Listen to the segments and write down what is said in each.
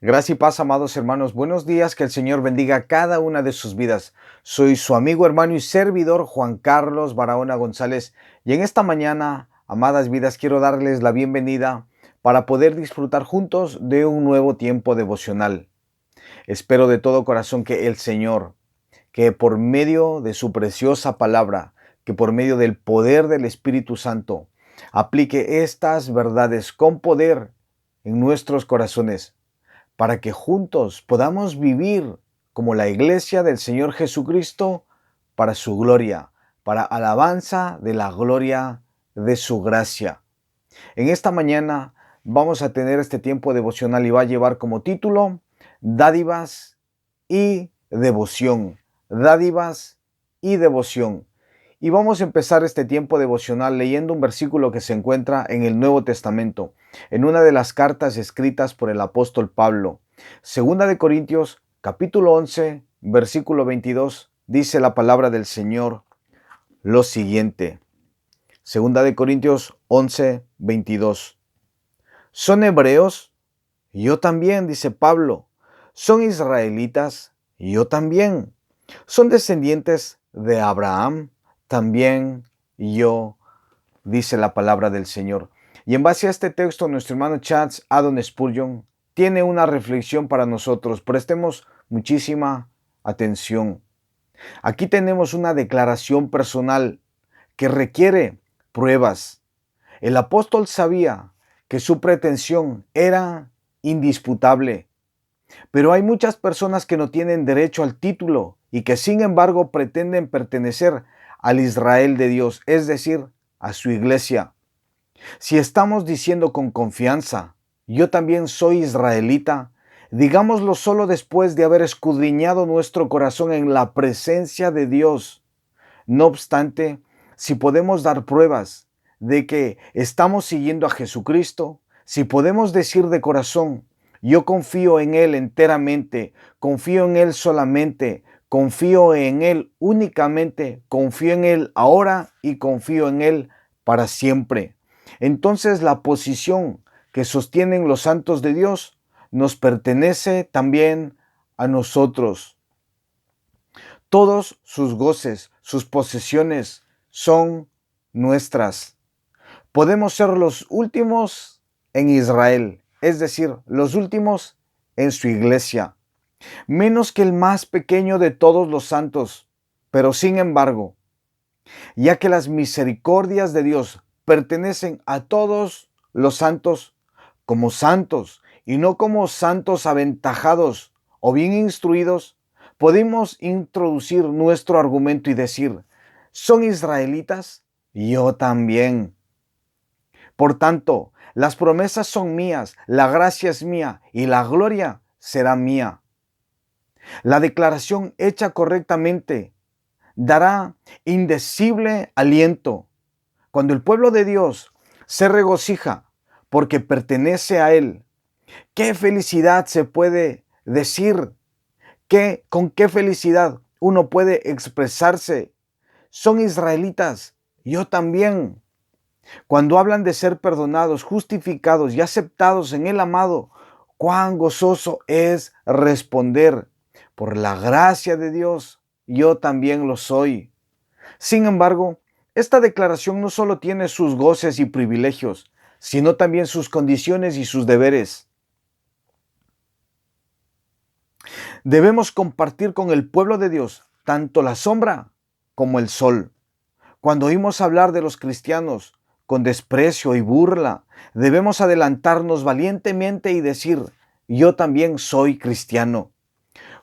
Gracia y paz, amados hermanos. Buenos días, que el Señor bendiga cada una de sus vidas. Soy su amigo, hermano y servidor Juan Carlos Barahona González. Y en esta mañana, amadas vidas, quiero darles la bienvenida para poder disfrutar juntos de un nuevo tiempo devocional. Espero de todo corazón que el Señor, que por medio de su preciosa palabra, que por medio del poder del Espíritu Santo, aplique estas verdades con poder en nuestros corazones, para que juntos podamos vivir como la iglesia del Señor Jesucristo para su gloria, para alabanza de la gloria de su gracia. En esta mañana vamos a tener este tiempo devocional y va a llevar como título Dádivas y Devoción. Dádivas y Devoción. Y vamos a empezar este tiempo devocional leyendo un versículo que se encuentra en el Nuevo Testamento, en una de las cartas escritas por el apóstol Pablo. Segunda de Corintios, capítulo 11, versículo 22, dice la palabra del Señor lo siguiente. Segunda de Corintios 11, 22. ¿Son hebreos? Yo también, dice Pablo. ¿Son israelitas? Yo también. ¿Son descendientes de Abraham? También yo, dice la palabra del Señor. Y en base a este texto, nuestro hermano Charles Haddon Spurgeon tiene una reflexión para nosotros. Prestemos muchísima atención. Aquí tenemos una declaración personal que requiere pruebas. El apóstol sabía que su pretensión era indisputable, pero hay muchas personas que no tienen derecho al título y que sin embargo pretenden pertenecer al Israel de Dios, es decir, a su iglesia. Si estamos diciendo con confianza, yo también soy israelita, digámoslo solo después de haber escudriñado nuestro corazón en la presencia de Dios. No obstante, si podemos dar pruebas de que estamos siguiendo a Jesucristo, si podemos decir de corazón, yo confío en Él enteramente, confío en Él solamente, confío en Él únicamente, confío en Él ahora y confío en Él para siempre. Entonces la posición que sostienen los santos de Dios nos pertenece también a nosotros. Todos sus goces, sus posesiones son nuestras. Podemos ser los últimos en Israel, es decir, los últimos en su iglesia, menos que el más pequeño de todos los santos, pero sin embargo, ya que las misericordias de Dios pertenecen a todos los santos y no como santos aventajados o bien instruidos, podemos introducir nuestro argumento y decir, ¿son israelitas? Yo también. Por tanto, las promesas son mías, la gracia es mía y la gloria será mía. La declaración hecha correctamente dará indecible aliento. Cuando el pueblo de Dios se regocija porque pertenece a Él, ¿qué felicidad se puede decir? ¿Con qué felicidad uno puede expresarse? Son israelitas, yo también. Cuando hablan de ser perdonados, justificados y aceptados en el amado, cuán gozoso es responder, por la gracia de Dios, yo también lo soy. Sin embargo, esta declaración no solo tiene sus goces y privilegios, sino también sus condiciones y sus deberes. Debemos compartir con el pueblo de Dios tanto la sombra como el sol. Cuando oímos hablar de los cristianos con desprecio y burla, debemos adelantarnos valientemente y decir, yo también soy cristiano.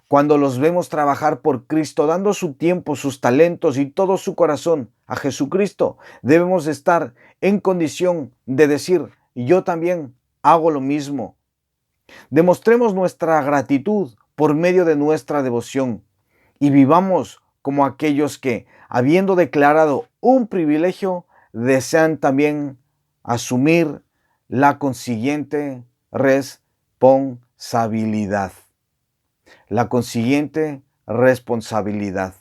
Cuando los vemos trabajar por Cristo, dando su tiempo, sus talentos y todo su corazón a Jesucristo, debemos estar en condición de decir, yo también hago lo mismo. Demostremos nuestra gratitud por medio de nuestra devoción y vivamos como aquellos que, habiendo declarado un privilegio, desean también asumir la consiguiente responsabilidad. La consiguiente responsabilidad.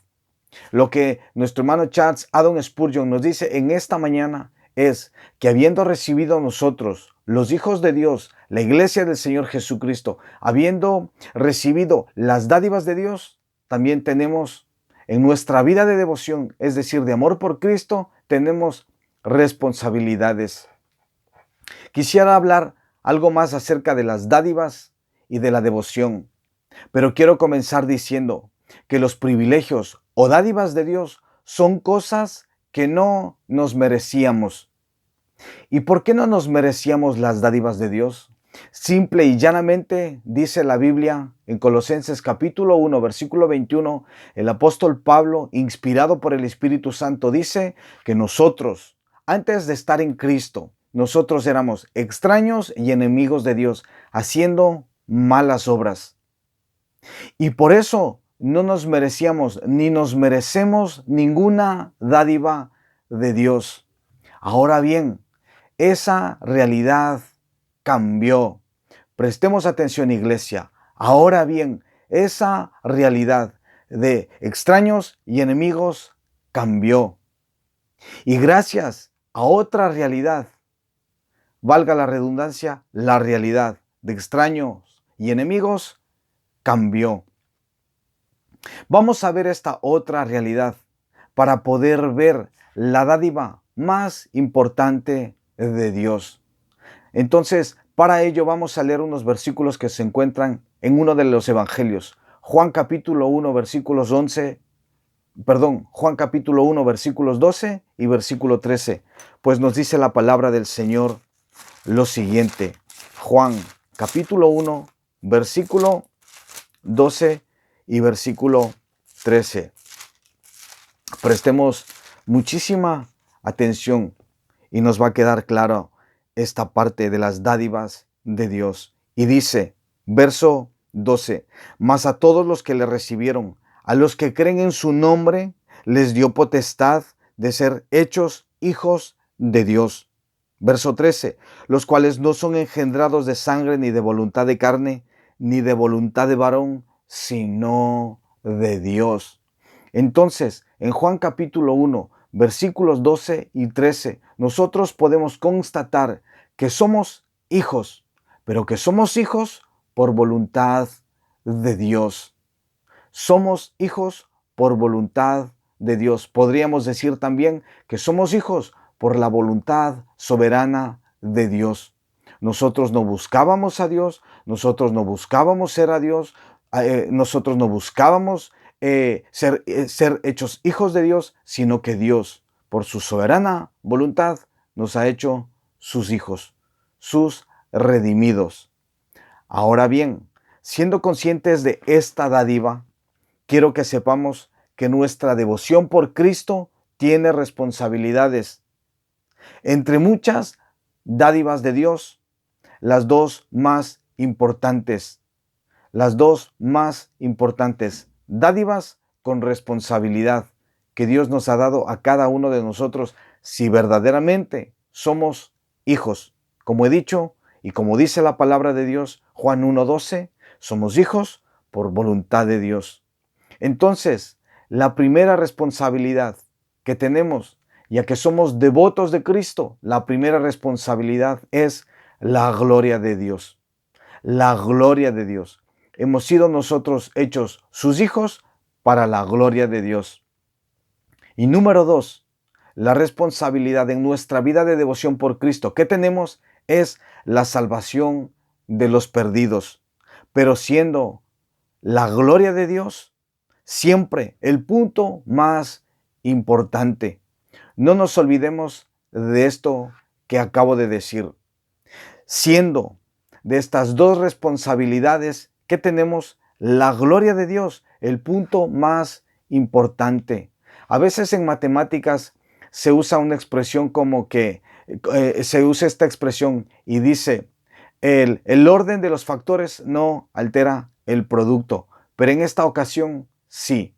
Lo que nuestro hermano Charles Haddon Spurgeon nos dice en esta mañana es que habiendo recibido nosotros, los hijos de Dios, la iglesia del Señor Jesucristo, habiendo recibido las dádivas de Dios, también tenemos en nuestra vida de devoción, es decir, de amor por Cristo, tenemos responsabilidades. Quisiera hablar algo más acerca de las dádivas y de la devoción, pero quiero comenzar diciendo que los privilegios o dádivas de Dios son cosas que no nos merecíamos. ¿Y por qué no nos merecíamos las dádivas de Dios? Simple y llanamente dice la Biblia en Colosenses capítulo 1, versículo 21, el apóstol Pablo, inspirado por el Espíritu Santo, dice que nosotros, antes de estar en Cristo, nosotros éramos extraños y enemigos de Dios, haciendo malas obras. Y por eso no nos merecíamos ni nos merecemos ninguna dádiva de Dios. Ahora bien, esa realidad cambió. Prestemos atención, iglesia. Ahora bien, esa realidad de extraños y enemigos cambió. Y gracias a otra realidad, valga la redundancia, la realidad de extraños y enemigos cambió. Vamos a ver esta otra realidad para poder ver la dádiva más importante de Dios. Entonces, para ello vamos a leer unos versículos que se encuentran en uno de los evangelios. Juan capítulo 1, versículos 11, Juan capítulo 1, versículos 12 y versículo 13. Pues nos dice la palabra del Señor lo siguiente. Juan capítulo 1, versículo 12 y versículo 13. Prestemos muchísima atención y nos va a quedar claro esta parte de las dádivas de Dios. Y dice, verso 12, mas a todos los que le recibieron, a los que creen en su nombre, les dio potestad de ser hechos hijos de Dios. Verso 13, los cuales no son engendrados de sangre, ni de voluntad de carne, ni de voluntad de varón, sino de Dios. Entonces, en Juan capítulo 1, versículos 12 y 13, nosotros podemos constatar que somos hijos, pero que somos hijos por voluntad de Dios. Somos hijos por voluntad de Dios. Podríamos decir también que somos hijos por la voluntad soberana de Dios. Nosotros no buscábamos a Dios, nosotros no buscábamos ser a Dios, nosotros no buscábamos ser hechos hijos de Dios, sino que Dios, por su soberana voluntad, nos ha hecho sus hijos, sus redimidos. Ahora bien, siendo conscientes de esta dádiva, quiero que sepamos que nuestra devoción por Cristo tiene responsabilidades. Entre muchas dádivas de Dios, las dos más importantes, dádivas con responsabilidad que Dios nos ha dado a cada uno de nosotros si verdaderamente somos hijos. Como he dicho y como dice la palabra de Dios, Juan 1:12, somos hijos por voluntad de Dios. Entonces, la primera responsabilidad que tenemos, ya que somos devotos de Cristo, la primera responsabilidad es la gloria de Dios. La gloria de Dios. Hemos sido nosotros hechos sus hijos para la gloria de Dios. Y número 2, la responsabilidad en nuestra vida de devoción por Cristo que tenemos es la salvación de los perdidos. Pero siendo la gloria de Dios siempre el punto más importante. No nos olvidemos de esto que acabo de decir. Siendo de estas dos responsabilidades que tenemos, la gloria de Dios, el punto más importante. A veces en matemáticas se usa una expresión como que, se usa esta expresión y dice, el orden de los factores no altera el producto, pero en esta ocasión sí.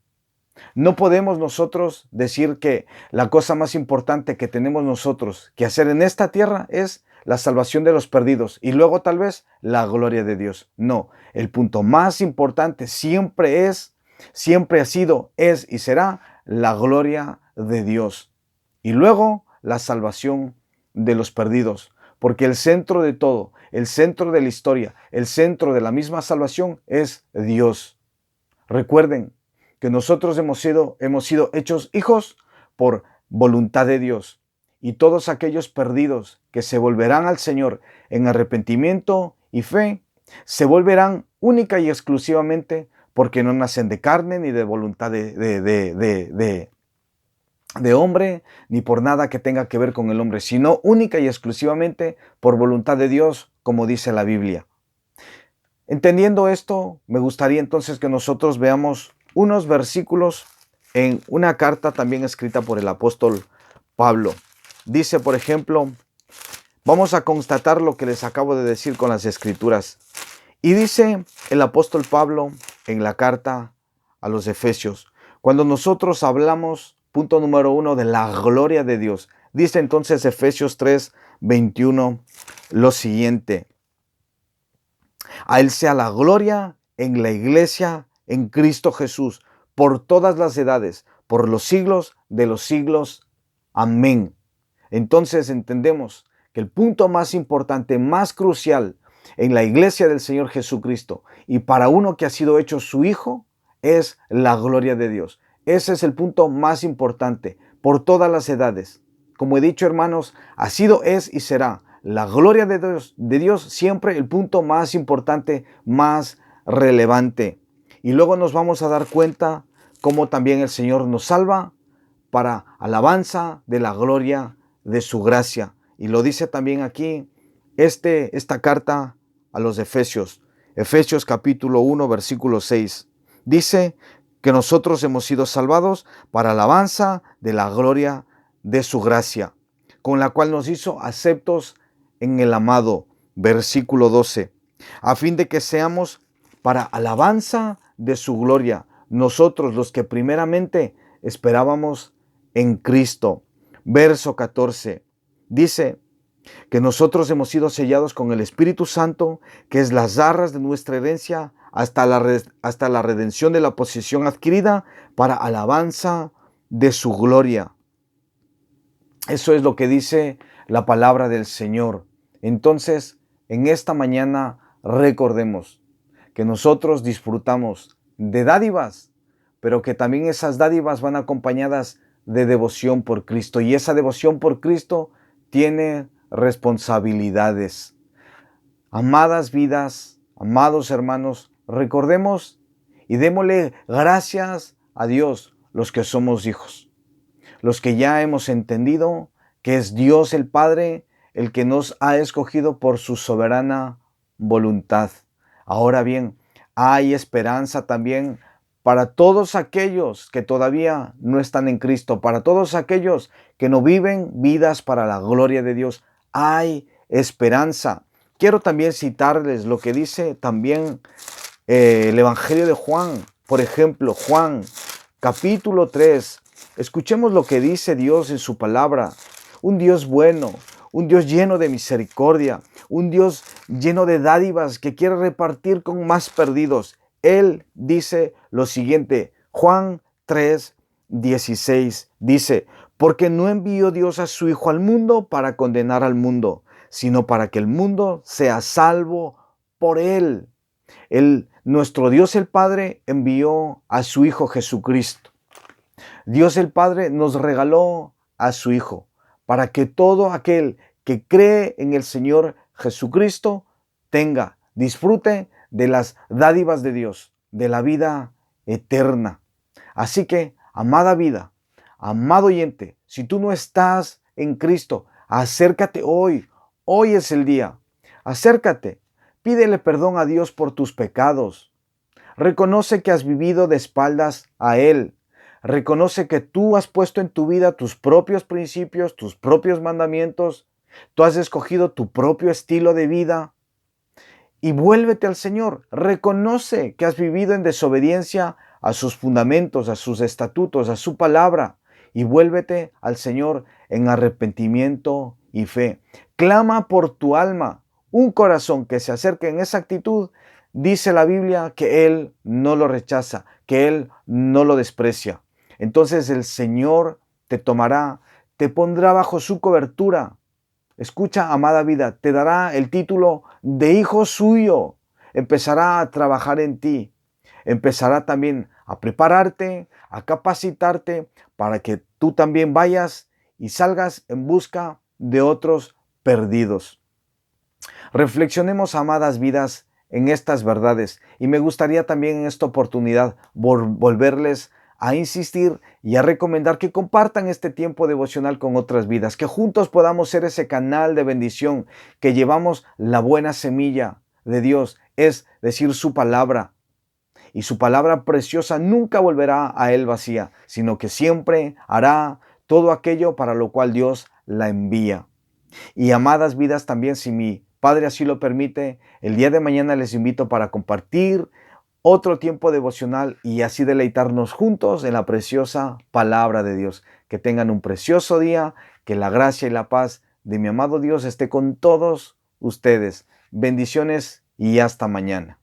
No podemos nosotros decir que la cosa más importante que tenemos nosotros que hacer en esta tierra es la salvación de los perdidos y luego tal vez la gloria de Dios. No, el punto más importante siempre ha sido, es y será la gloria de Dios. Y luego la salvación de los perdidos. porque el centro de todo, el centro de la historia, el centro de la misma salvación es Dios. Recuerden que nosotros hemos sido hechos hijos por voluntad de Dios, y todos aquellos perdidos que se volverán al Señor en arrepentimiento y fe, se volverán única y exclusivamente porque no nacen de carne ni de voluntad de hombre, ni por nada que tenga que ver con el hombre, sino única y exclusivamente por voluntad de Dios, como dice la Biblia. Entendiendo esto, me gustaría entonces que nosotros veamos unos versículos en una carta también escrita por el apóstol Pablo. Dice, por ejemplo, vamos a constatar lo que les acabo de decir con las escrituras. Y dice el apóstol Pablo en la carta a los Efesios, cuando nosotros hablamos, punto número 1, de la gloria de Dios, dice entonces Efesios 3:21 lo siguiente: a Él sea la gloria en la iglesia, en Cristo Jesús, por todas las edades, por los siglos de los siglos. Amén. Entonces entendemos que el punto más importante, más crucial en la iglesia del Señor Jesucristo y para uno que ha sido hecho su hijo, es la gloria de Dios. Ese es el punto más importante por todas las edades. Como he dicho, hermanos, ha sido, es y será la gloria de Dios siempre el punto más importante, más relevante. Y luego nos vamos a dar cuenta cómo también el Señor nos salva para alabanza de la gloria de su gracia. Y lo dice también aquí esta carta a los Efesios. Efesios capítulo 1, versículo 6. Dice que nosotros hemos sido salvados para alabanza de la gloria de su gracia, con la cual nos hizo aceptos en el amado. Versículo 12. A fin de que seamos para alabanza de su gloria, nosotros los que primeramente esperábamos en Cristo. Verso 14. Dice que nosotros hemos sido sellados con el Espíritu Santo, que es las arras de nuestra herencia, hasta la redención de la posesión adquirida para alabanza de su gloria. Eso es lo que dice la palabra del Señor. Entonces, en esta mañana recordemos que nosotros disfrutamos de dádivas, pero que también esas dádivas van acompañadas de devoción por Cristo. Y esa devoción por Cristo tiene responsabilidades. Amadas vidas, amados hermanos, recordemos y démosle gracias a Dios los que somos hijos, los que ya hemos entendido que es Dios el Padre el que nos ha escogido por su soberana voluntad. Ahora bien, hay esperanza también para todos aquellos que todavía no están en Cristo, para todos aquellos que no viven vidas para la gloria de Dios. Hay esperanza. Quiero también citarles lo que dice también el Evangelio de Juan. Por ejemplo, Juan capítulo 3. Escuchemos lo que dice Dios en su palabra. Un Dios bueno, un Dios lleno de misericordia, un Dios lleno de dádivas que quiere repartir con más perdidos. Él dice lo siguiente, Juan 3:16, dice, porque no envió Dios a su Hijo al mundo para condenar al mundo, sino para que el mundo sea salvo por Él. Nuestro Dios el Padre envió a su Hijo Jesucristo. Dios el Padre nos regaló a su Hijo para que todo aquel que cree en el Señor Jesucristo disfrute de las dádivas de Dios, de la vida eterna. Así que, amada vida, amado oyente, si tú no estás en Cristo, acércate hoy. Hoy es el día. Acércate. Pídele perdón a Dios por tus pecados. Reconoce que has vivido de espaldas a Él. Reconoce que tú has puesto en tu vida tus propios principios, tus propios mandamientos. Tú has escogido tu propio estilo de vida. Y vuélvete al Señor. Reconoce que has vivido en desobediencia a sus fundamentos, a sus estatutos, a su palabra. Y vuélvete al Señor en arrepentimiento y fe. Clama por tu alma. Un corazón que se acerque en esa actitud, dice la Biblia que Él no lo rechaza, que Él no lo desprecia. Entonces el Señor te tomará, te pondrá bajo su cobertura escucha, amada vida, te dará el título de hijo suyo. Empezará a trabajar en ti. Empezará también a prepararte, a capacitarte para que tú también vayas y salgas en busca de otros perdidos. Reflexionemos, amadas vidas, en estas verdades, y me gustaría también en esta oportunidad volverles a insistir y a recomendar que compartan este tiempo devocional con otras vidas, que juntos podamos ser ese canal de bendición, que llevamos la buena semilla de Dios, es decir, su palabra. Y su palabra preciosa nunca volverá a él vacía, sino que siempre hará todo aquello para lo cual Dios la envía. Y amadas vidas, también, si mi Padre así lo permite, el día de mañana les invito para compartir otro tiempo devocional y así deleitarnos juntos en la preciosa palabra de Dios. Que tengan un precioso día, que la gracia y la paz de mi amado Dios esté con todos ustedes. Bendiciones y hasta mañana.